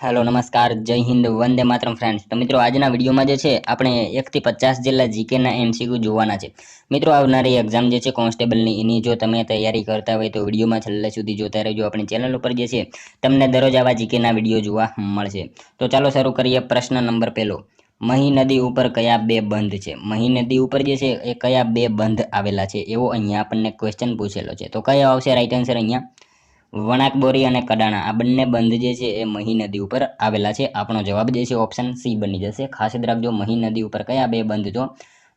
Hello नमस्कार जय Hind Vande Mataram friends. तो मित्रों आज विडियोमां जे छे आपणे 1 થી 50 જેટલા જીકેના एमसीक्यू જોવાના છે। મિત્રો આવનારી એક્ઝામ જે છે કોન્સ્ટેબલની એની જો તમે તૈયારી કરતા હોય તો વિડીયોમાં છેલ્લે સુધી જોતા રહેજો। આપણી ચેનલ ઉપર જે છે તમને દરરોજ આવા જીકેના વિડીયો જોવા મળશે। તો ચાલો શરૂ કરીએ। પ્રશ્ન નંબર પહેલો, મહી નદી ઉપર કયા બે બંધ છે? મહી નદી ઉપર જે છે એ કયા બે બંધ આવેલા છે એવો અહીંયા આપણને ક્વેશ્ચન પૂછેલો છે। તો કયો આવશે રાઈટ આન્સર? અહીંયા વણાકબોરી અને કડાણા આ બંને બંધ જે છે એ મહી નદી ઉપર આવેલા છે। આપણો જવાબ જે છે ઓપ્શન સી બની જશે। ખાસ યાદ રાખજો, મહી નદી ઉપર કયા બે બંધ? તો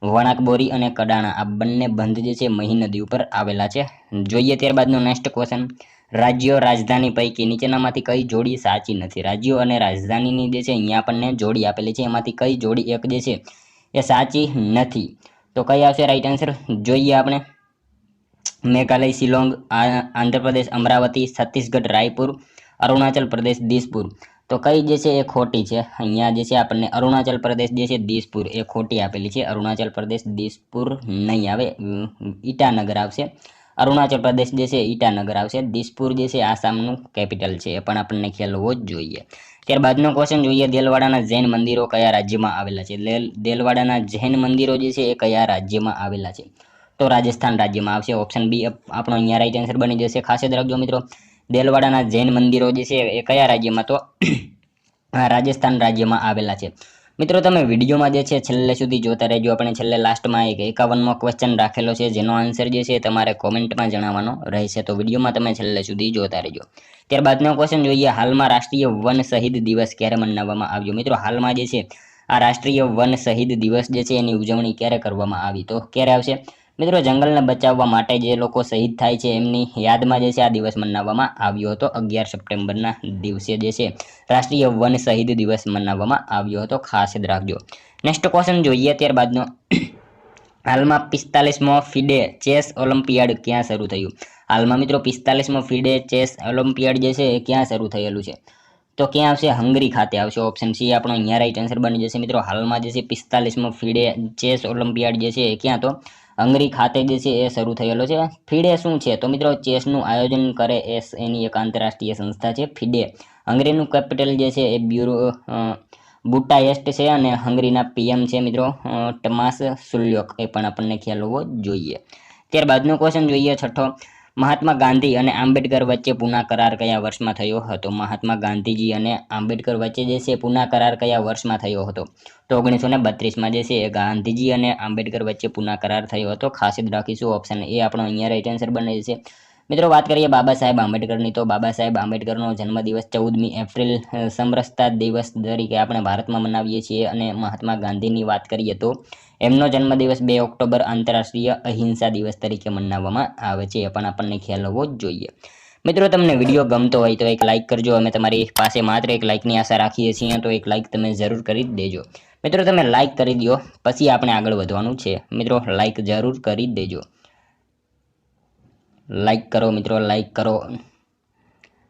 વણાકબોરી અને કડાણા આ બંને બંધ જે છે મહી નદી ઉપર આવેલા છે। જોઈએ ત્યારબાદનો નેક્સ્ટ ક્વેશ્ચન, રાજ્યો રાજધાની પૈકી નીચેનામાંથી કઈ જોડી સાચી નથી? રાજ્યો અને રાજધાનીની જે છે અહીંયા આપણને જોડી આપેલી છે, એમાંથી કઈ જોડી એક જે છે એ સાચી નથી? તો કઈ આવશે રાઈટ આન્સર? જોઈએ આપણે। मेघालय शिलोंग, आंध्र प्रदेश अमरावती, छत्तीसगढ़ रायपुर, अरुणाचल प्रदेश दिसपुर। तो कई जैसे एक खोटी है अँ जैसे अपने अरुणाचल प्रदेश जैसे दिसपुर ए खोटी आपेली है। अरुणाचल प्रदेश दिसपुर नहीं आवे, ईटानगर आवशे। अरुणाचल प्रदेश जैसे ईटानगर आवशे। दिसपुर जैसे आसामનું कैपिटल है ए पण आपने ख्याल होवो ज जोईए। त्यारबादनो क्वेश्चन जोईए, देलवाडाना जैन मंदिरो कया राज्यमां आवेला छे? देलवाडाना जैन मंदिरो जे छे ए कया राज्यमां आवेला छे? तो राजस्थान राज्य में आवशे। ऑप्शन बी आपणो अहींया राइट आंसर बनी जशे। खास याद राखजो मित्रों, देलवाडाना जैन मंदिरो जे छे ए कया राज्य में? तो राजस्थान राज्य में आवेला छे। मित्रों तमे विडियो में जे छे छेल्ले सुधी जोता रहेजो। आपणे छेल्ले लास्ट में एक 51मो क्वेश्चन राखेलो छे जेनो आंसर जे छे तमारे कॉमेंट में जणाववानो रहेशे। तो विडियो में तमे छेल्ले सुधी जोता रहेजो। त्यारबादनो क्वेश्चन जोईए, हालमां राष्ट्रीय वन शहीद दिवस क्यारे मनाववामां आव्यो? मित्रों हालमां जे छे आ राष्ट्रीय वन शहीद दिवस जे छे एनी उजवणी क्यारे करवामां आवी? तो क्यारे आवशे? मित्रों जंगल ने बचाववा माटे जे लोको शहीद थाय छे एमनी यादमां जे छे आ दिवस मनाववामां આવ્યો હતો। 11 સપ્ટેમ્બરના દિવસે જે છે રાષ્ટ્રીય વન શહીદ દિવસ મનાવવામાં આવ્યો હતો। ખાસ યાદ રાખજો। નેક્સ્ટ ક્વેશ્ચન જોઈએ ત્યારબાદનો, હાલમાં 45મો ફિડે ચેસ ઓલિમ્પિયાડ ક્યાં શરૂ થયું? હાલમાં મિત્રો 45મો ફિડે ચેસ ઓલિમ્પિયાડ જે છે એ ક્યાં શરૂ થયેલું છે? तो क्या आवशे? हंगरी खाते आवशे। ऑप्शन सी आपणो अहींया राइट आंसर बनी जशे। मित्रों हालमां जे छे 45मो फीडे चेस ओलम्पियाड जे छे क्यां? तो हंगरी खाते जे छे ए शरू थयेलो छे। फीडे शुं छे? तो मित्रों चेसनुं आयोजन करे एनी एक आंतरराष्ट्रीय संस्था छे फीडे। हंगरीनुं केपिटल जे छे ए बुटापेस्ट छे अने हंगरीना पीएम छे मित्रों टमास सुल्योक। ए पण आपणने ख्याल होवो जोईए। त्यारबादनो क्वेश्चन जोईए छठ्ठो, महात्मा गांधी और आंबेडकर वच्चे पुना करार कया वर्ष में थयो हतो? महात्मा गांधीजी और आंबेडकर वच्चे जे छे पुना करार कया वर्ष में थयो हतो? तो 1932 में जे छे गांधीजी और आंबेडकर वच्चे पुना करार थयो हतो। खास याद राखीशुं। ऑप्शन ए आपणो अहींया राइट आंसर बने छे। मित्रों बात करिए बाबा साहेब आंबेडकरनी, तो बाबा साहेब आंबेडकरनो जन्मदिवस 14मी एप्रिल समरसता दिवस तरीके આપણે ભારતમાં મનાવીએ છીએ। અને મહાત્મા ગાંધીની વાત કરીએ તો એમનો જન્મદિવસ 2 ઓક્ટોબર આંતરરાષ્ટ્રીય અહિંસા દિવસ તરીકે મનાવવામાં આવે છે। એ પણ આપણને ખ્યાલ હોવો જ જોઈએ। મિત્રો તમને વિડીયો ગમતો હોય તો એક લાઇક કરજો। અમે તમારી પાસે માત્ર એક લાઇકની આશા રાખીએ છીએ, તો એક લાઇક તમે જરૂર કરી દેજો। મિત્રો તમે લાઇક કરી દો પછી આપણે આગળ વધવાનું છે। મિત્રો લાઇક જરૂર કરી દેજો। लाइक करो मित्रों, लाइक करो।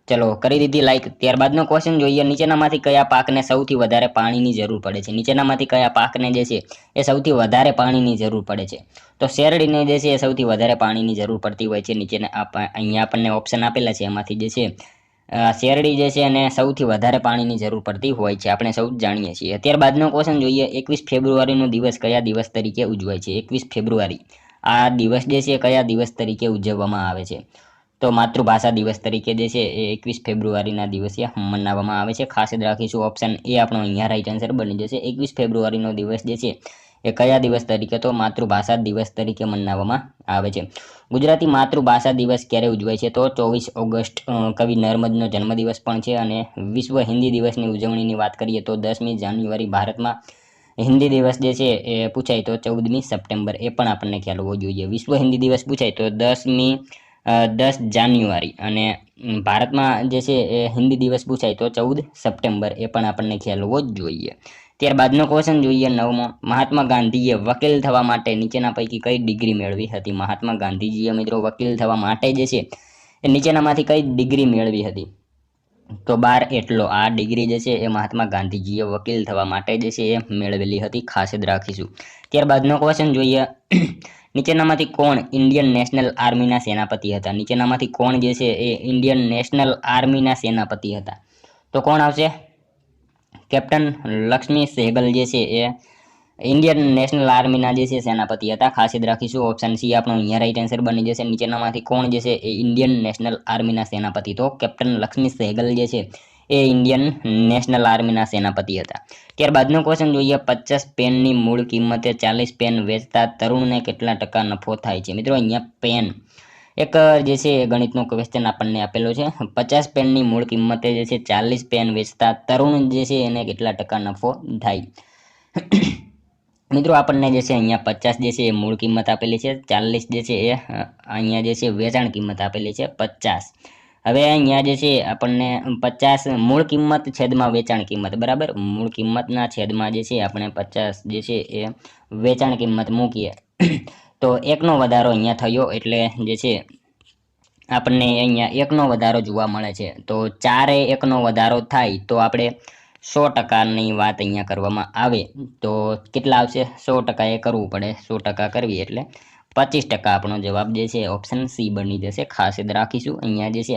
चलो करी दीधी लाइक। त्यारबादनो क्वेश्चन जोईए, नीचेनामांथी कया पाकने सौथी वधारे पाणीनी जरूर पड़े छे? नीचेनामांथी कया पाकने जे छे ए सौथी वधारे पाणीनी जरूर पड़े छे? तो शेरडीने जे छे ए सौथी वधारे पाणीनी जरूर पड़ती होय छे। नीचेना अहींया आपणने ऑप्शन आपेला छे एमांथी जे छे शेरडी जे छे एने सौथी वधारे पाणीनी जरूर पड़ती होय छे, आपणे सौ जाणीए छीए। त्यारबादनो क्वेश्चन जोईए, 21 फेब्रुआरीनो दिवस कया दिवस तरीके उजवाय छे? 21 फेब्रुआरी आ दिवस जे छे कया दिवस तरीके उजववामां आवे छे? तो मातृभाषा दिवस तरीके जे छे 21 फेब्रुआरीना दिवसे मनाववामां आवे छे। खास याद राखीशुं। ऑप्शन ए आपणो अहींया राइट आंसर बनी जशे। 21 फेब्रुआरीनो दिवस जे छे ए कया दिवस तरीके? तो मातृभाषा दिवस तरीके मनाववामां आवे छे। गुजराती मातृभाषा दिवस क्यारे उजवाय छे? तो 24 ऑगस्ट कवि नर्मदनो जन्मदिवस पण छे। अने विश्व हिंदी दिवसनी उजवणीनी वात करीए तो 10मी जान्युआरी भारतमां हिंदी दिवस जे छे ए पूछाय तो 14मी सप्टेम्बर। ए पण आपणे ख्याल होवो जोईए। विश्व हिंदी दिवस पूछाय तो 10 जान्युआरी अने भारतमां जे छे ए हिंदी दिवस पूछाय तो 14 सप्टेम्बर। ए पण आपणे ख्याल होवो जोईए। त्यारबादनो क्वेश्चन जोईए नवमो, महात्मा गांधीए वकील थवा माटे नीचेना पैकी कई डिग्री मेळवी हती? महात्मा गांधीजीए मित्रों वकील थवा माटे जे छे ए नीचेनामांथी कई डिग्री मेळवी हती? तो 12 एटलो आ डिग्री जे छे ए महात्मा गांधीजीए वकील थवा माटे जे छे ए मेळवेली हती। खास याद राखीशुं। त्यारबादनो क्वेश्चन जोईए, नीचेनामांथी कोण इंडियन नेशनल आर्मीना सेनापति हता? नीचेनामांथी कोण जे छे ए इंडियन नेशनल आर्मीना सेनापति हता? तो कोण आवशे? કેપ્ટન લક્ષ્મી સહેગલ જે છે એ ઇન્ડિયન નેશનલ આર્મીના જે છે સેનાપતિ હતા. ખાસ યાદ રાખીશું. ઓપ્શન સી આપણો અહીંયા રાઈટ આન્સર બની જશે. નીચેનામાંથી કોણ જે છે એ ઇન્ડિયન નેશનલ આર્મીના સેનાપતિ? તો કેપ્ટન લક્ષ્મી સહેગલ જે છે એ ઇન્ડિયન નેશનલ આર્મીના સેનાપતિ હતા. ત્યારબાદનો ક્વેશ્ચન જોઈએ. 50 પેનની મૂળ કિંમતે 40 પેન વેચતા તરુણને કેટલા ટકા નફો થાય છે? મિત્રો અહીંયા પેન એક જે છે ગણિતનો ક્વેશ્ચન આપણને આપેલો છે. 50 પેનની મૂળ કિંમતે જે છે 40 પેન વેચતા તરુણ જે છે એને કેટલા ટકા નફો થાય? મિત્રો આપણને જે છે અહીંયા 50 જે છે એ મૂળ કિંમત આપેલી છે, 40 જે છે એ અહીંયા જે છે વેચાણ કિંમત આપેલી છે 50. હવે અહીંયા જે છે આપણને 50 મૂળ કિંમત છેદમાં વેચાણ કિંમત, બરાબર. મૂળ કિંમતના છેદમાં જે છે આપણે 50 જે છે એ વેચાણ કિંમત મૂકીએ તો એકનો વધારો અહીંયા થયો એટલે જે છે આપણને અહીંયા એકનો વધારો જોવા મળે છે. તો 4 એકનો વધારો થાય તો આપણે 100%ની વાત અહીંયા કરવામાં આવે તો કેટલા આવશે? 100% એ કરવું પડે. 100% કરવી એટલે 25% આપણો જવાબ જે છે ઓપ્શન સી બની જશે. ખાસ યાદ રાખીશું. અહીંયા જે છે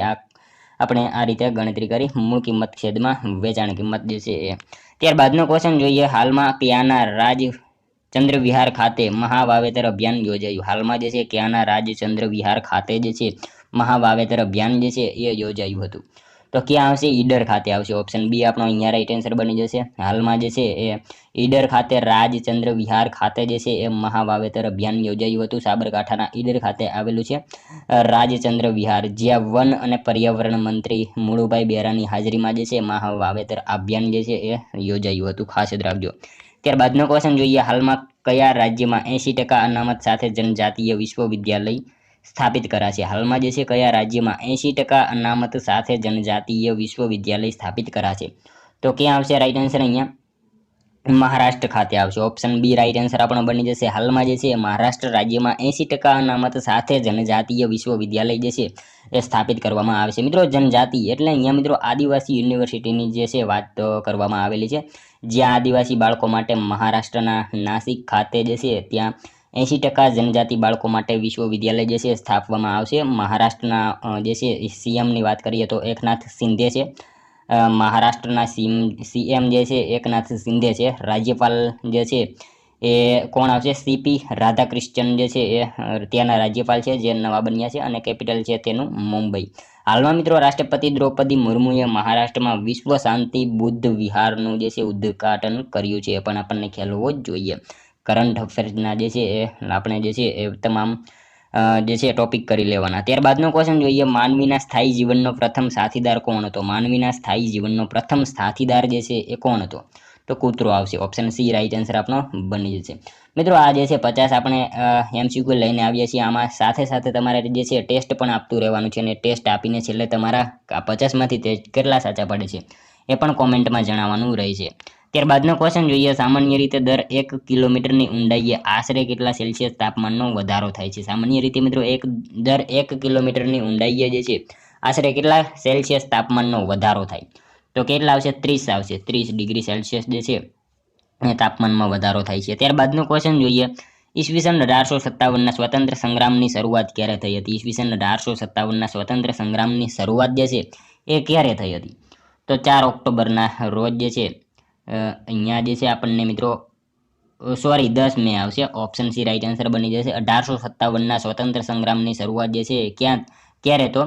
આપણે આ રીતે ગણતરી કરી મૂળ કિંમત છેદમાં વેચાણ કિંમત જે છે એ. ત્યારબાદનો ક્વેશ્ચન જોઈએ. હાલમાં ક્યાંના રાજચંદ્ર વિહાર ખાતે મહાવાવેતર અભિયાન યોજાયું? હાલમાં જે છે ક્યાંના રાજચંદ્ર વિહાર ખાતે જે છે મહાવાવેતર અભિયાન જે છે એ યોજાયું હતું? તો ક્યાં આવશે? ઈડર ખાતે આવશે. ઓપ્શન બી આપણો અહીંયા રાઈટ આન્સર બની જશે. હાલમાં જે છે એ ઈડર ખાતે રાજચંદ્ર વિહાર ખાતે જે છે એ મહાવાવેતર અભિયાન યોજાયું હતું. સાબરકાંઠાના ઈડર ખાતે આવેલું છે રાજચંદ્ર વિહાર, જ્યાં વન અને પર્યાવરણ મંત્રી મુળુભાઈ બેરાની હાજરીમાં જે છે મહાવાવેતર અભિયાન જે છે એ યોજાયું હતું. ખાસ યાદ રાખજો. ત્યારબાદનો ક્વેશ્ચન જોઈએ. હાલમાં કયા રાજ્યમાં 80% અનામત સાથે જનજાતીય વિશ્વવિદ્યાલય સ્થાપિત કરાશે? હાલમાં જે છે કયા રાજ્યમાં 80% અનામત સાથે જનજાતીય વિશ્વવિદ્યાલય સ્થાપિત કરાશે? તો ક્યાં આવશે રાઈટ આન્સર? અહીંયા મહારાષ્ટ્ર ખાતે આવશે. ઓપ્શન બી રાઈટ આન્સર આપણો બની જશે. હાલમાં જે છે મહારાષ્ટ્ર રાજ્યમાં 80% અનામત સાથે જનજાતીય વિશ્વવિદ્યાલય જે છે એ સ્થાપિત કરવામાં આવે છે. મિત્રો જનજાતિ એટલે અહીંયા મિત્રો આદિવાસી યુનિવર્સિટીની જે છે વાત કરવામાં આવેલી છે, જ્યાં આદિવાસી બાળકો માટે મહારાષ્ટ્રના નાસિક ખાતે જે છે ત્યાં 80% જનજાતિ બાળકો માટે વિશ્વવિદ્યાલય જે છે સ્થાપવામાં આવશે. મહારાષ્ટ્રના જે છે સીએમની વાત કરીએ તો એકનાથ શિંદે છે. મહારાષ્ટ્રના સીએમ જે છે એકનાથ શિંદે છે. રાજ્યપાલ જે છે એ કોણ આવશે? સીપી રાધાક્રિશ્ચન જે છે એ ત્યાંના રાજ્યપાલ છે, જે નવા બન્યા છે, અને કેપિટલ છે તેનું મુંબઈ. હાલમાં મિત્રો રાષ્ટ્રપતિ દ્રૌપદી મુર્મુએ મહારાષ્ટ્રમાં વિશ્વ શાંતિ બુદ્ધ વિહારનું જે છે ઉદ્ઘાટન કર્યું છે. એ પણ આપણને ખ્યાલ હોવો જ જોઈએ. કરંટ અફેર્સના જે છે એ આપણે જે છે એ તમામ જે છે ટોપિક કરી લેવાના. ત્યારબાદનો ક્વેશ્ચન જોઈએ. માનવીના સ્થાયી જીવનનો પ્રથમ સાથીદાર કોણ હતો? માનવીના સ્થાયી જીવનનો પ્રથમ સાથીદાર જે છે એ કોણ હતો? તો કૂતરો આવશે. ઓપ્શન સી રાઈટ આન્સર આપણો બની જશે. મિત્રો આ જે છે 50 આપણે એમસીક્યુ લઈને આવીએ છીએ. આમાં સાથે સાથે તમારે જે છે ટેસ્ટ પણ આપતું રહેવાનું છે, અને ટેસ્ટ આપીને છેલ્લે તમારા 50માંથી કેટલા સાચા પડે છે એ પણ કોમેન્ટમાં જણાવવાનું રહે છે. ત્યારબાદનો ક્વેશ્ચન જોઈએ. સામાન્ય રીતે દર 1 કિલોમીટરની ઊંડાઈએ આશરે કેટલા સેલ્સિયસ તાપમાનનો વધારો થાય છે? સામાન્ય રીતે મિત્રો દર 1 કિલોમીટરની ઊંડાઈએ જે છે આશરે કેટલા સેલ્સિયસ તાપમાનનો વધારો થાય? તો કેટલા આવશે? 30 આવશે. 30 ડિગ્રી સેલ્સિયસ જે છે એ તાપમાનમાં વધારો થાય છે. ત્યારબાદનો ક્વેશ્ચન જોઈએ. ઈસવીસન 1857ના સ્વતંત્ર સંગ્રામની શરૂઆત ક્યારે થઈ હતી? ઈસવીસન 1857ના સ્વતંત્ર સંગ્રામની શરૂઆત જે છે એ ક્યારે થઈ હતી? તો 4 ઓક્ટોબરના રોજ જે છે અહીંયા જે છે આપણને મિત્રો 10 મે આવશે. ઓપ્શન સી રાઈટ આન્સર બની જશે. 1857ના સ્વતંત્ર સંગ્રામની શરૂઆત જે છે ક્યારે? તો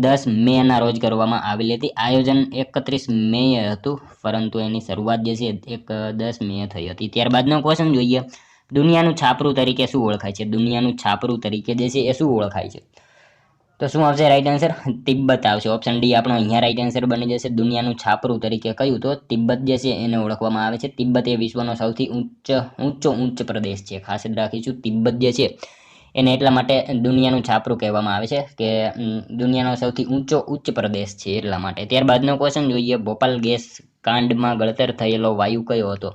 10 મેના રોજ કરવામાં આવેલી હતી. આયોજન 31 મે હતું, પરંતુ એની શરૂઆત જે છે 10 મે થઈ હતી. ત્યારબાદનો ક્વેશ્ચન જોઈએ. દુનિયાનું છાપરું તરીકે શું ઓળખાય છે? દુનિયાનું છાપરું તરીકે જે છે એ શું ઓળખાય છે? તો શું આવશે રાઈટ આન્સર? તિબ્બત આવશે. ઓપ્શન ડી આપણો અહીંયા રાઈટ આન્સર બની જશે. દુનિયાનું છાપરું તરીકે કયું? તો તિબ્બત જે છે એને ઓળખવામાં આવે છે. તિબ્બત એ વિશ્વનો સૌથી ઉચ્ચ પ્રદેશ છે. ખાસ યાદ રાખીશું. તિબ્બત જે છે એને એટલા માટે દુનિયાનું છાપરું કહેવામાં આવે છે કે દુનિયાનો સૌથી ઉચ્ચ પ્રદેશ છે એટલા માટે. ત્યારબાદનો ક્વેશ્ચન જોઈએ. ભોપાલ ગેસ કાંડમાં ગળતર થયેલો વાયુ કયો હતો?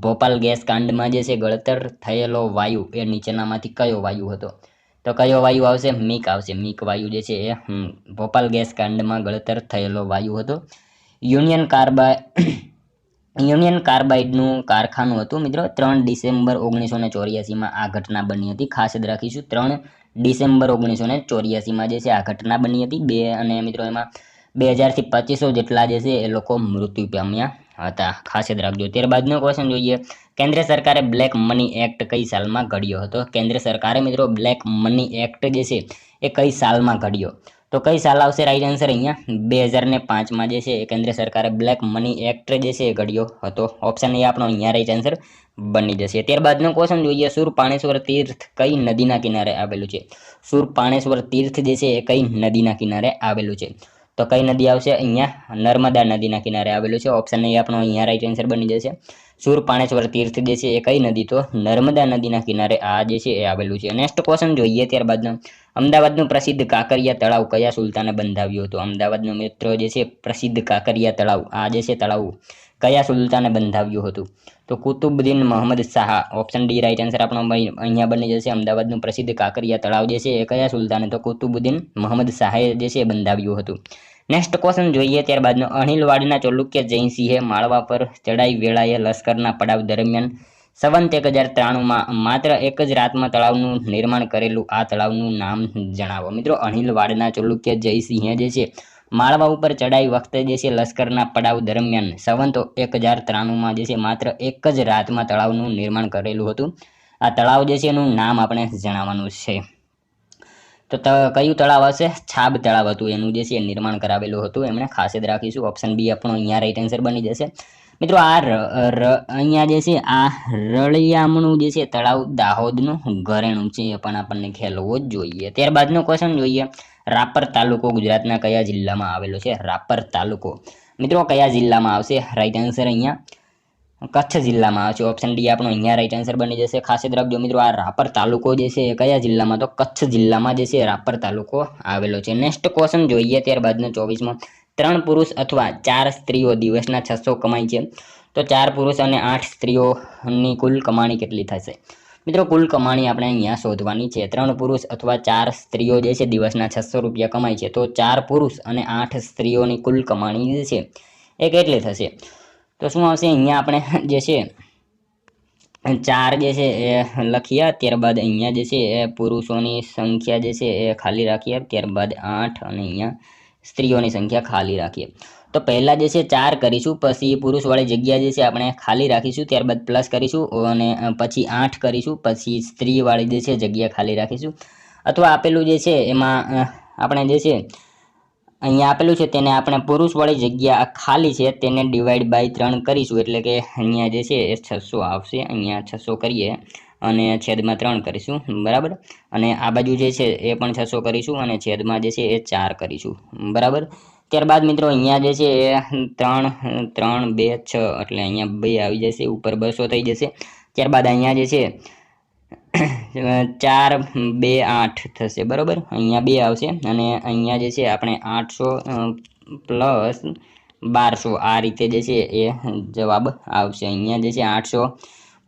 ભોપાલ ગેસ કાંડમાં જે છે ગળતર થયેલો વાયુ એ નીચેનામાંથી કયો વાયુ હતો? તો કયો વાયુ આવશે? મીક આવશે. મીક વાયુ જે છે એ ભોપાલ ગેસ કાંડમાં ગળતર થયેલો વાયુ હતો. યુનિયન કાર્બાઇડનું કારખાનું હતું મિત્રો. 3 ડિસેમ્બર 1984માં આ ઘટના બની હતી. ખાસ યાદ રાખીશું. 3 ડિસેમ્બર 1984માં જે છે આ ઘટના બની હતી. અને મિત્રો એમાં 2000થી 2500 જેટલા જે છે એ લોકો મૃત્યુ પામ્યા હતા, ખાસ યાદ રાખજો। ત્યારબાદનો ક્વેશ્ચન જોઈએ, કેન્દ્ર સરકારે બ્લેક મની એક્ટ કઈ સાલમાં ઘડ્યો હતો? કેન્દ્ર સરકારે મિત્રો બ્લેક મની એક્ટ જે છે એ કઈ સાલમાં ઘડ્યો? તો કઈ સાલ આવશે રાઈટ આન્સર અહીંયા? 2005માં જે છે એ કેન્દ્ર સરકારે બ્લેક મની એક્ટ જે છે એ ઘડ્યો હતો। ઓપ્શન એ આપણો અહીંયા રાઈટ આન્સર બની જશે। ત્યારબાદનો ક્વેશ્ચન જોઈએ, સુરપાણેશ્વર તીર્થ કઈ નદીના કિનારે આવેલું છે? સુરપાણેશ્વર તીર્થ જે છે એ કઈ નદીના કિનારે આવેલું છે? તો કઈ નદી આવશે અહીંયા? નર્મદા નદીના કિનારે આવેલું છે। ઓપ્શન એ આપણો અહીંયા રાઈટ આન્સર બની જશે। સુરપાણેશ્વર તીર્થ જે છે એ કઈ નદી? તો નર્મદા નદીના કિનારે આ જે છે એ આવેલું છે। નેક્સ્ટ ક્વેશ્ચન જોઈએ ત્યારબાદનો, અમદાવાદનું પ્રસિદ્ધ કાંકરિયા તળાવ કયા સુલતાને બંધાવ્યું હતું? અમદાવાદનું મિત્રો જે છે પ્રસિદ્ધ કાંકરિયા તળાવ, આ જે છે તળાવ કયા સુલતાને બંધાવ્યું હતું? તો Qutubuddin Mohammed Shah. Option D right answer આપણો અહીંયા બની જશે। અમદાવાદનું પ્રસિદ્ધ કાંકરિયા તળાવ જે છે એ કયા સુલતાને? તો કુતુબુદ્દીન મોહમ્મદ શાહે જે છે બંધાવ્યું હતું। નેક્સ્ટ ક્વેશ્ચન જોઈએ ત્યારબાદનો, અણહિલવાડના ચાલુક્ય જયસિંહે માળવા પર ચડાઈ વેળાએ લશ્કરના પડાવ દરમિયાન સંવત 1093માં માત્ર એક જ રાતમાં તળાવનું નિર્માણ કરેલું આ તળાવનું નામ જણાવો। મિત્રો અણહિલવાડના ચાલુક્ય જયસિંહે જે છે માળવા ઉપર ચડાઈ વખતે જે છે લશ્કરના પડાવ દરમિયાન સંવત 1093માં જે છે માત્ર એક જ રાતમાં તળાવનું નિર્માણ કરેલું હતું। આ તળાવ જે છે એનું નામ આપણે જણાવવાનું છે। તો કયું તળાવ હશે? છાબ તળાવ હતું એનું જે છે નિર્માણ કરાવેલું હતું એમણે, ખાસ યાદ રાખીશું। ઓપ્શન બી આપણો અહીંયા રાઈટ આન્સર બની જશે। મિત્રો આ અહીંયા જે છે આ રળિયામણું જે છે તળાવ દાહોદનું ઘરેણું છે એ પણ આપણને ખ્યાલ હોવો જ જોઈએ। ત્યારબાદનો ક્વેશ્ચન જોઈએ, રાપર તાલુકો ગુજરાતના કયા જિલ્લામાં આવેલો છે? રાપર તાલુકો મિત્રો કયા જિલ્લામાં આવશે? રાઈટ આન્સર અહીંયા કચ્છ જિલ્લામાં આવશે। ઓપ્શન ડી આપણો અહીંયા રાઈટ આન્સર બની જશે। ખાસ યાદ રાખજો મિત્રો, આ રાપર તાલુકો જે છે એ કયા જિલ્લામાં? તો કચ્છ જિલ્લામાં જે છે રાપર તાલુકો આવેલો છે। નેક્સ્ટ ક્વેશ્ચન જોઈએ ત્યારબાદનો 24માં, 3 પુરુષ અથવા 4 સ્ત્રીઓ દિવસના 600 કમાય છે, તો 4 પુરુષ અને 8 સ્ત્રીઓની કુલ કમાણી કેટલી થશે? મિત્રો કુલ કમાણી આપણે અહીંયા શોધવાની છે। 3 પુરુષ અથવા 4 સ્ત્રીઓ જે છે દિવસના 600 રૂપિયા કમાય છે, તો 4 પુરુષ અને 8 સ્ત્રીઓની કુલ કમાણી જે છે એ કેટલી થશે? તો શું આવશે અહીંયા? આપણે જે છે 4 જે છે એ લખીએ, ત્યારબાદ અહીંયા જે છે એ પુરુષોની સંખ્યા જે છે એ ખાલી રાખીએ, ત્યારબાદ 8 અને અહીંયા સ્ત્રીઓની સંખ્યા ખાલી રાખીએ। તો પહેલા જે છે 4 કરીશું, પછી પુરુષવાળી જગ્યા જે છે આપણે ખાલી રાખીશું, ત્યારબાદ પ્લસ કરીશું અને પછી 8 કરીશું, પછી સ્ત્રીવાળી જે છે જગ્યા ખાલી રાખીશું। અથવા આપેલું જે છે એમાં આપણે જે છે અહીંયા આપેલું છે તેને આપણે પુરુષવાળી જગ્યા ખાલી છે તેને ડિવાઈડ બાય 3 કરીશું, એટલે કે અહીંયા જે છે એ 600 આવશે। અહીંયા 600 કરીએ અને છેદમાં 3 કરીશું, બરાબર। અને આ બાજુ જે છે એ પણ 600 કરીશું અને છેદમાં જે છે એ 4 કરીશું, બરાબર। ત્યારબાદ મિત્રો અહીંયા જે છે એ 3 3 2 6 એટલે અહીંયા 2 આવી જશે, ઉપર 200 થઈ જશે। ત્યારબાદ અહીંયા જે છે 4 2 8 થશે, બરાબર। અહીંયા 2 આવશે અને અહીંયા જે છે આપણે 800 પ્લસ 1200 આ રીતે જે છે એ જવાબ આવશે। અહીંયા જે છે 800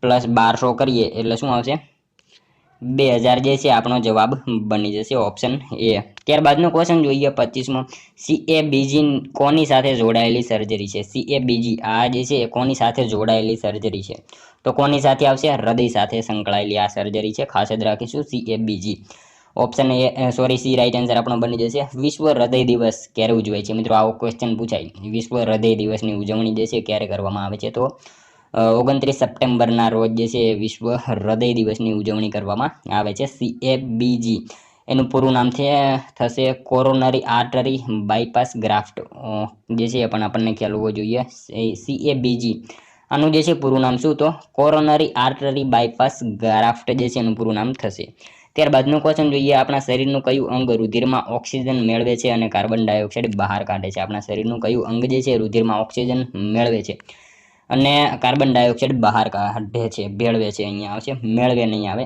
પ્લસ 1200 કરીએ એટલે શું આવશે? 2000 જે છે આપણો જવાબ બની જશે, ઓપ્શન એ। ત્યારબાદનો ક્વેશ્ચન જોઈએ 25મો, CABG કોની સાથે જોડાયેલી સર્જરી છે? CABG આ જે છે કોની સાથે જોડાયેલી સર્જરી છે? તો કોની સાથે આવશે? હૃદય સાથે સંકળાયેલી આ સર્જરી છે, ખાસ યાદ રાખીશું CABG। Option A C right answer આપણો બની જશે। વિશ્વ હૃદય દિવસ ક્યારે ઉજવાય છે? મિત્રો આવો ક્વેશ્ચન પૂછાય, વિશ્વ હૃદય દિવસની ઉજવણી જે છે ક્યારે કરવામાં આવે છે? તો 29 સપ્ટેમ્બરના રોજ જે છે વિશ્વ હૃદય દિવસની ઉજવણી કરવામાં આવે છે। CABG એનું પૂરું નામ થશે કોરોનરી આર્ટરી બાયપાસ ગ્રાફ્ટ જે છે એ પણ આપણને ખ્યાલ હોવો જોઈએ। CABG આનું જે છે પૂરું નામ શું? તો કોરોનરી આર્ટરી બાયપાસ ગ્રાફ્ટ જે છે એનું પૂરું નામ થશે। ત્યારબાદનો ક્વેશ્ચન જોઈએ, આપણા શરીરનું કયું અંગ રુધિરમાં ઓક્સિજન મેળવે છે અને કાર્બન ડાયોક્સાઇડ બહાર કાઢે છે? આપણા શરીરનું કયું અંગ જે છે રુધિરમાં ઓક્સિજન મેળવે છે અને કાર્બન ડાયોક્સાઇડ બહાર કાઢે છે? ભેળવે છે અહીંયા આવશે, મેળવે નહીં આવે।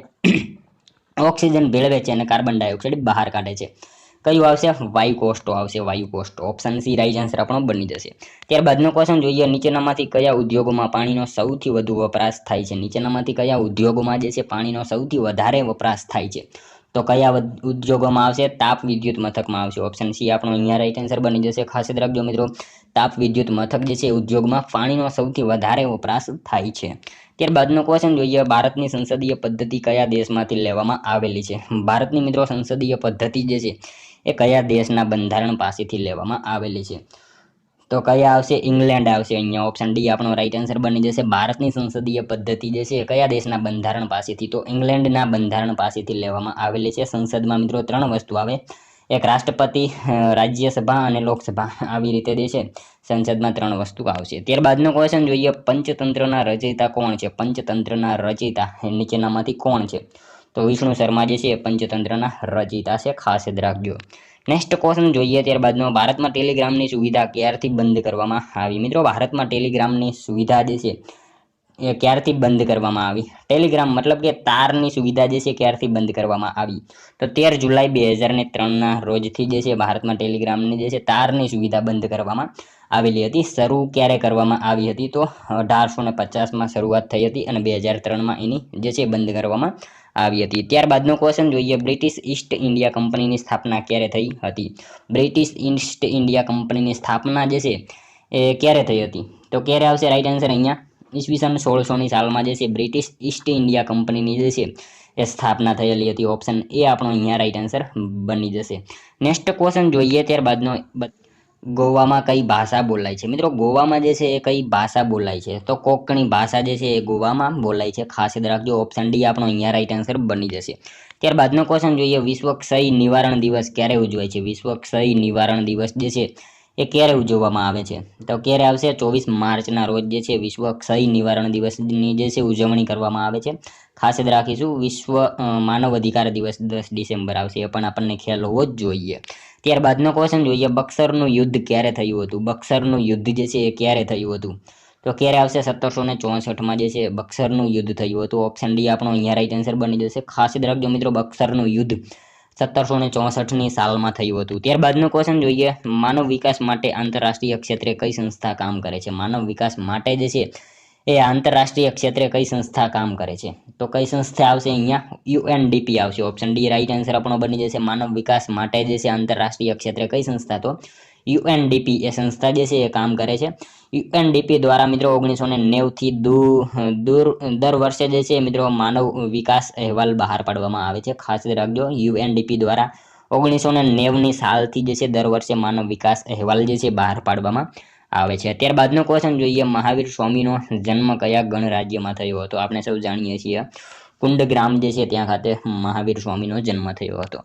ઓક્સિજન ભેળવે છે અને કાર્બન ડાયોક્સાઇડ બહાર કાઢે છે, કયું આવશે? વાયુકોષ્ઠો આવશે, વાયુકોષ્ઠો। ઓપ્શન સી રાઈટ આન્સર આપણો બની જશે। ત્યારબાદનો ક્વેશ્ચન જોઈએ, નીચેનામાંથી કયા ઉદ્યોગોમાં પાણીનો સૌથી વધુ વપરાશ થાય છે? નીચેનામાંથી કયા ઉદ્યોગોમાં જે છે પાણીનો સૌથી વધારે વપરાશ થાય છે? તો કયા ઉદ્યોગોમાં આવશે? તાપ વિદ્યુત મથકમાં આવશે। ઓપ્શન સી આપણો અહીંયા રાઈટ આન્સર બની જશે। ખાસ યાદ રાખજો મિત્રો, તાપ વિદ્યુત મથક જે છે ઉદ્યોગમાં પાણીનો સૌથી વધારે વપરાશ થાય છે। ત્યારબાદનો ક્વેશ્ચન જોઈએ, ભારતની સંસદીય પદ્ધતિ કયા દેશમાંથી લેવામાં આવેલી છે? ભારતની મિત્રો સંસદીય પદ્ધતિ જે છે એ કયા દેશના બંધારણ પાસેથી લેવામાં આવેલી છે? તો કયા આવશે? ઇંગ્લેન્ડ આવશે અહીંયા. ઓપ્શન ડી આપણો રાઈટ આન્સર બની જશે. ભારતની સંસદીય પદ્ધતિ જે છે કયા દેશના બંધારણ પાસેથી? તો ઇંગ્લેન્ડના બંધારણ પાસેથી લેવામાં આવેલી છે. સંસદમાં મિત્રો 3 વસ્તુ આવે, એક રાષ્ટ્રપતિ, રાજ્યસભા અને લોકસભા, આવી રીતે જે છે સંસદમાં 3 વસ્તુ આવશે. ત્યારબાદનો ક્વેશ્ચન જોઈએ, પંચતંત્રના રચયિતા કોણ છે? પંચતંત્રના રચયિતા નીચેનામાંથી કોણ છે? તો વિષ્ણુ શર્મા જે છે એ પંચતંત્રના રચયિતા છે, ખાસ યાદ રાખજો. નેક્સ્ટ ક્વેશ્ચન જોઈએ ત્યારબાદનો, ભારતમાં ટેલિગ્રામની સુવિધા ક્યારથી બંધ કરવામાં આવી? મિત્રો ભારતમાં ટેલિગ્રામની સુવિધા જે છે એ ક્યારથી બંધ કરવામાં આવી? ટેલિગ્રામ મતલબ કે તારની સુવિધા જે છે ક્યારથી બંધ કરવામાં આવી? તો 13 જુલાઈ 2003ના રોજથી જે છે ભારતમાં ટેલિગ્રામની જે છે તારની સુવિધા બંધ કરવામાં આવેલી હતી. શરૂ ક્યારે કરવામાં આવી હતી? તો 1850માં શરૂઆત થઈ હતી અને 2003માં એની જે છે બંધ કરવામાં આવી હતી. ત્યારબાદનો ક્વેશ્ચન જોઈએ, બ્રિટિશ ઈસ્ટ ઇન્ડિયા કંપનીની સ્થાપના ક્યારે થઈ હતી? બ્રિટિશ ઈસ્ટ ઇન્ડિયા કંપનીની સ્થાપના જે છે એ ક્યારે થઈ હતી? તો ક્યારે આવશે રાઈટ આન્સર અહીંયા? ઈસવીસન 1600ની સાલમાં જે છે બ્રિટિશ ઈસ્ટ ઇન્ડિયા કંપનીની જે છે એ સ્થાપના થયેલી હતી. ઓપ્શન એ આપણો અહીંયા રાઈટ આન્સર બની જશે. નેક્સ્ટ ક્વેશ્ચન જોઈએ ત્યારબાદનો, ગોવામાં કઈ ભાષા બોલાય છે? મિત્રો ગોવામાં જે છે એ કઈ ભાષા બોલાય છે? તો કોંકણી ભાષા જે છે એ ગોવામાં બોલાય છે, ખાસ યાદ રાખજો. ઓપ્શન ડી આપણો અહીંયા રાઈટ આન્સર બની જશે. ત્યારબાદનો ક્વેશ્ચન જોઈએ, વિશ્વ ક્ષય નિવારણ દિવસ ક્યારે ઉજવાય છે? વિશ્વ ક્ષય નિવારણ દિવસ જે છે એ ક્યારે ઉજવવામાં આવે છે? તો ક્યારે આવશે? 24 માર્ચના રોજ જે છે વિશ્વ ક્ષય નિવારણ દિવસની જે છે ઉજવણી કરવામાં આવે છે. ખાસ યાદ રાખીશું. વિશ્વ માનવ અધિકાર દિવસ 10 ડિસેમ્બર આવશે, એ પણ આપણને ખ્યાલ હોવો જ જોઈએ. ત્યારબાદનો ક્વેશ્ચન જોઈએ, બક્સરનું યુદ્ધ ક્યારે થયું હતું? બક્સરનું યુદ્ધ જે છે એ ક્યારે થયું હતું? તો ક્યારે આવશે? 1764માં જે છે બક્સરનું યુદ્ધ થયું હતું. ઓપ્શન ડી આપણો અહીંયા રાઈટ આન્સર બની જશે. ખાસ યાદ રાખજો મિત્રો, બક્સરનું યુદ્ધ 1764ની સાલમાં થયું હતું. ત્યારબાદનો ક્વેશ્ચન જોઈએ, માનવ વિકાસ માટે આંતરરાષ્ટ્રીય ક્ષેત્રે કઈ સંસ્થા કામ કરે છે? માનવ વિકાસ માટે જે છે એ આંતરરાષ્ટ્રીય ક્ષેત્રે કઈ સંસ્થા કામ કરે છે? તો કઈ સંસ્થા આવશે અહીંયા? યુએનડીપી આવશે. ઓપ્શન ડી રાઈટ આન્સર આપણો બની જશે. માનવ વિકાસ માટે જે છે આંતરરાષ્ટ્રીય ક્ષેત્રે કઈ સંસ્થા? તો યુએનડીપી એ સંસ્થા જે છે એ કામ કરે છે. યુએનડીપી દ્વારા મિત્રો 1990થી દર વર્ષે જે છે મિત્રો માનવ વિકાસ અહેવાલ બહાર પાડવામાં આવે છે. ખાસ રાખજો, યુએનડીપી દ્વારા 1990ની સાલથી જે છે દર વર્ષે માનવ વિકાસ અહેવાલ જે છે બહાર પાડવામાં આવે છે. ત્યારબાદનો ક્વેશ્ચન જોઈએ, મહાવીર સ્વામીનો જન્મ કયા ગણરાજ્યમાં થયો હતો? આપણે સૌ જાણીએ છીએ કુંડગ્રામ જે છે ત્યાં ખાતે મહાવીર સ્વામીનો જન્મ થયો હતો.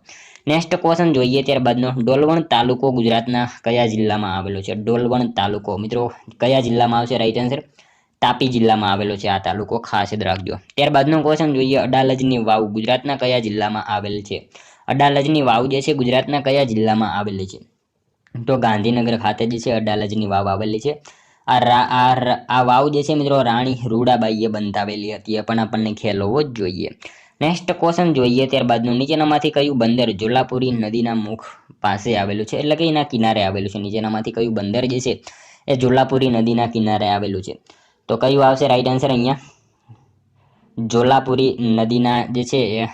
નેક્સ્ટ ક્વેશ્ચન જોઈએ ત્યારબાદનો, ડોલવણ તાલુકો ગુજરાતના કયા જિલ્લામાં આવેલો છે? ડોલવણ તાલુકો મિત્રો કયા જિલ્લામાં આવશે? રાઈટ આન્સર તાપી જિલ્લામાં આવેલો છે આ તાલુકો, ખાસ યાદ રાખજો. ત્યારબાદનો ક્વેશ્ચન જોઈએ, અડાલજની વાવ ગુજરાતના કયા જિલ્લામાં આવેલ છે? અડાલજની વાવ જે છે ગુજરાતના કયા જિલ્લામાં આવેલી છે? તો ગાંધીનગર ખાતે જે છે અડાલજની વાવ આવેલી છે. આ વાવ જે છે મિત્રો રાણી રૂડાબાઈએ બંધાવેલી હતી, એ પણ આપણને ખ્યાલ હોવો જ જોઈએ. નેક્સ્ટ ક્વેશ્ચન જોઈએ ત્યારબાદનું, નીચેનામાંથી કયું બંદર જોલાપુરી નદીના મુખ પાસે આવેલું છે? એટલે કે એના કિનારે આવેલું છે. નીચેનામાંથી કયું બંદર જે છે એ જોલાપુરી નદીના કિનારે આવેલું છે? તો કયું આવશે રાઈટ આન્સર અહીંયા? જોલાપુરી નદીના જે છે એ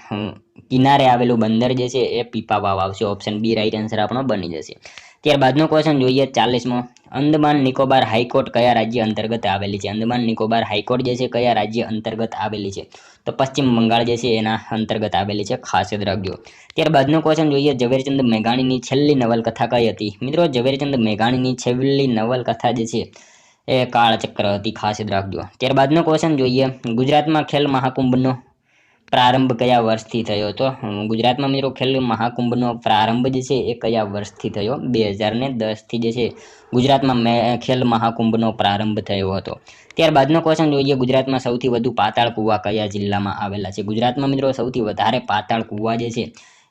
કિનારે આવેલું બંદર જે છે એ પીપાવાવ આવશે. ઓપ્શન બી રાઈટ આન્સર આપણો બની જશે. ત્યારબાદનો ક્વેશ્ચન જોઈએ 40મો, અંદમાન નિકોબાર હાઈકોર્ટ કયા રાજ્ય અંતર્ગત આવેલી છે? અંદમાન નિકોબાર હાઈકોર્ટ જે છે કયા રાજ્ય અંતર્ગત આવેલી છે? તો પશ્ચિમ બંગાળ જે છે એના અંતર્ગત આવેલી છે, ખાસ યાદ રાખજો. ત્યારબાદનો ક્વેશ્ચન જોઈએ, ઝવેરચંદ મેઘાણીની છેલ્લી નવલકથા કઈ હતી? મિત્રો ઝવેરચંદ મેઘાણીની છેલ્લી નવલકથા જે છે એ કાળચક્ર હતી, ખાસ યાદ રાખજો. ત્યારબાદનો ક્વેશ્ચન જોઈએ, ગુજરાતમાં ખેલ મહાકુંભનો પ્રારંભ કયા વર્ષથી થયો? તો ગુજરાતમાં મિત્રો ખેલ મહાકુંભનો પ્રારંભ જે છે એ કયા વર્ષથી થયો? 2010થી જે છે ગુજરાતમાં ખેલ મહાકુંભનો પ્રારંભ થયો હતો. ત્યારબાદનો ક્વેશ્ચન જોઈએ, ગુજરાતમાં સૌથી વધુ પાતાળ કુવા કયા જિલ્લામાં આવેલા છે? ગુજરાતમાં મિત્રો સૌથી વધારે પાતાળ કુવા જે છે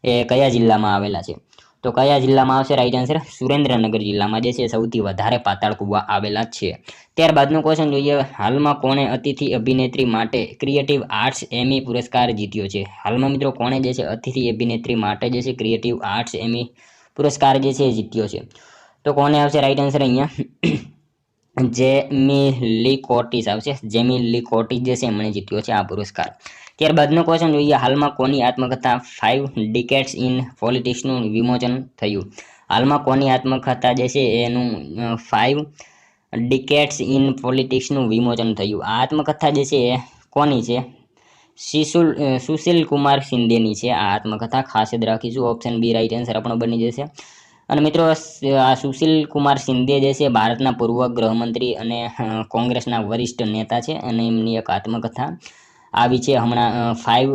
એ કયા જિલ્લામાં આવેલા છે? તો કયા જિલ્લામાં આવશે રાઈટ આન્સર? સુરેન્દ્રનગર જિલ્લામાં જે છે સૌથી વધારે પાતાળ કુવા આવેલા છે. ત્યારબાદનો ક્વેશ્ચન જોઈએ, હાલમાં કોણે અતિથિ અભિનેત્રી માટે ક્રિએટિવ આર્ટ્સ એમી પુરસ્કાર જીત્યો છે? હાલમાં મિત્રો કોણે જે છે અતિથિ અભિનેત્રી માટે જે છે ક્રિએટિવ આર્ટ્સ એમી પુરસ્કાર જે છે જીત્યો છે? તો કોને આવશે રાઈટ આન્સર અહીંયા? જેમી લી કોર્ટિસ આવશે. જેમી લી કોર્ટિસ જે છે એમણે જીત્યો છે આ પુરસ્કાર. ત્યારબાદનો ક્વેશ્ચન જોઈએ, હાલમાં કોની આત્મકથા 5 ડિકેડ્સ ઇન પોલિટિક્સનું વિમોચન થયું? હાલમાં કોની આત્મકથા જે છે એનું 5 ડિકેડ્સ ઇન પોલિટિક્સનું વિમોચન થયું? આ આત્મકથા જે છે એ કોની છે? સુશીલ કુમાર શિંદેની છે આ આત્મકથા, ખાસ યાદ રાખીશું. ઓપ્શન બી રાઈટ આન્સર આપણો બની જશે. અને મિત્રો આ સુશીલ કુમાર શિંદે જે છે ભારતના પૂર્વ ગૃહમંત્રી અને કોંગ્રેસના વરિષ્ઠ નેતા છે અને એમની એક આત્મકથા આવી છે હમણાં 5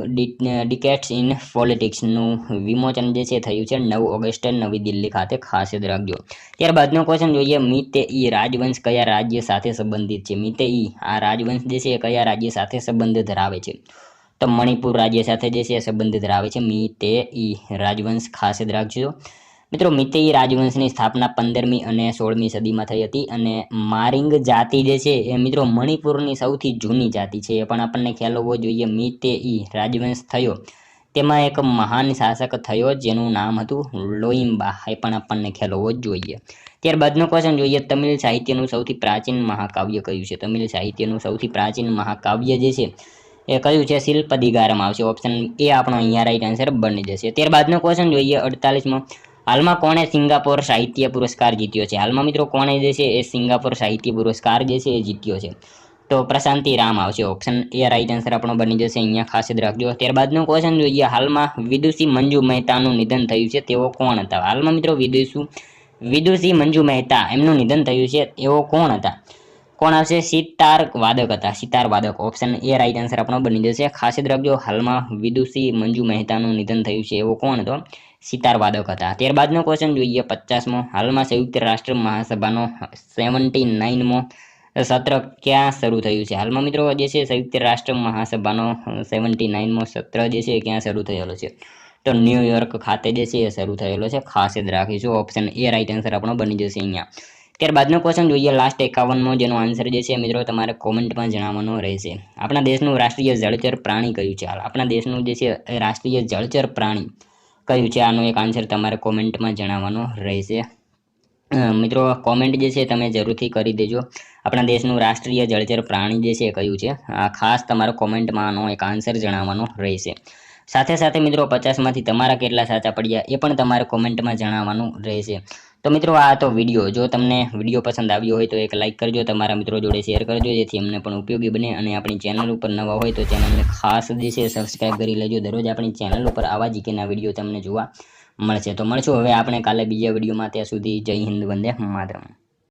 ડિકેટ્સ ઇન પોલિટિક્સનું વિમોચન જે છે થયું છે 9 ઓગસ્ટે નવી દિલ્હી ખાતે, ખાસ યાદ રાખજો। ત્યારબાદનો ક્વેશ્ચન જોઈએ, મીતે-ઈ રાજવંશ કયા રાજ્ય સાથે સંબંધિત છે? મીતે-ઈ આ રાજવંશ જે છે કયા રાજ્ય સાથે સંબંધ ધરાવે છે? તો મણિપુર રાજ્ય સાથે જે છે સંબંધ ધરાવે છે મીતે-ઈ રાજવંશ, ખાસ યાદ રાખજો। મિત્રો મીતેઈ રાજવંશની સ્થાપના 15મી અને 16મી સદીમાં થઈ હતી અને મારિંગ જાતિ જે છે એ મિત્રો મણિપુરની સૌથી જૂની જાતિ છે, એ પણ આપણને ખ્યાલ હોવો જોઈએ। મીતેઈ રાજવંશ થયો તેમાં એક મહાન શાસક થયો જેનું નામ હતું લોઈમ્બા, એ પણ આપણને ખ્યાલ હોવો જ જોઈએ। ત્યારબાદનો ક્વેશ્ચન જોઈએ, તમિલ સાહિત્યનું સૌથી પ્રાચીન મહાકાવ્ય કયું છે? તમિલ સાહિત્યનું સૌથી પ્રાચીન મહાકાવ્ય જે છે એ કયું છે? શિલ્પદિગારમ આવશે, ઓપ્શન એ આપણો અહીંયા રાઈટ આન્સર બની જશે। ત્યારબાદનો ક્વેશ્ચન જોઈએ 48મો, હાલમાં કોણે સિંગાપોર સાહિત્ય પુરસ્કાર જીત્યો છે? હાલમાં મિત્રો કોણે જે છે એ સિંગાપોર સાહિત્ય પુરસ્કાર જે છે એ જીત્યો છે? તો પ્રશાંતિ રામ આવશે, ઓપ્શન એ રાઈટ આન્સર આપણો બની જશે, અહીંયા ખાસ યાદ રાખજો। ત્યારબાદનો ક્વેશ્ચન જોઈએ, હાલમાં વિદુષી મંજુ મહેતાનું નિધન થયું છે, તેઓ કોણ હતા? હાલમાં મિત્રો વિદુષી મંજુ મહેતા એમનું નિધન થયું છે, એઓ કોણ હતા? કોણ આવશે? સિતાર વાદક હતા, સિતાર વાદક, ઓપ્શન એ રાઈટ આન્સર આપણો બની જશે, ખાસ યાદ રાખજો। હાલમાં વિદુષી મંજુ મહેતાનું નિધન થયું છે, એવો કોણ હતો? સિતાર વાદક હતા। ત્યારબાદનો ક્વેશ્ચન જોઈએ 50મો, હાલમાં સંયુક્ત રાષ્ટ્ર મહાસભાનો 79મો સત્ર ક્યાં શરૂ થયું છે? હાલમાં મિત્રો જે છે સંયુક્ત રાષ્ટ્ર મહાસભાનો 79મો સત્ર જે છે ક્યાં શરૂ થયેલો છે? તો ન્યુયોર્ક ખાતે જે છે એ શરૂ થયેલો છે, ખાસ યાદ રાખીશું, ઓપ્શન એ રાઈટ આન્સર આપણો બની જશે અહીંયા। ત્યારબાદનો ક્વેશ્ચન જોઈએ લાસ્ટ 51મો, જેનો આન્સર જે છે મિત્રો તમારે કોમેન્ટમાં જણાવવાનો રહેશે। આપણા દેશનું રાષ્ટ્રીય જળચર પ્રાણી કયું છે? હાલ આપણા દેશનું જે છે રાષ્ટ્રીય જળચર પ્રાણી કયું છે? આનો એક આન્સર તમારે કોમેન્ટમાં જણાવવાનો રહેશે। મિત્રો કોમેન્ટ જે છે તમે જરૂરથી કરી દેજો, આપણા દેશનું રાષ્ટ્રીય જળચર પ્રાણી જે છે કયું છે? આ ખાસ તમારે કોમેન્ટમાં આનો એક આન્સર જણાવવાનો રહેશે। સાથે સાથે મિત્રો 50માંથી તમારા કેટલા સાચા પડ્યા એ પણ તમારે કોમેન્ટમાં જણાવવાનું રહેશે। તો મિત્રો આ તો વિડીયો, જો તમને વિડીયો પસંદ આવ્યો હોય તો એક લાઇક કરજો, તમારા મિત્રો જોડે શેર કરજો, જેથી અમને પણ ઉપયોગી બને, અને આપણી ચેનલ ઉપર નવા હોય તો ચેનલને ખાસ જે છે સબસ્ક્રાઈબ કરી લેજો। દરરોજ આપણી ચેનલ ઉપર આવા જીકેના વિડીયો તમને જોવા મળશે। તો મળશું હવે આપણે કાલે બીજા વિડીયોમાં, ત્યાં સુધી જય હિન્દ, વંદે માતરમ।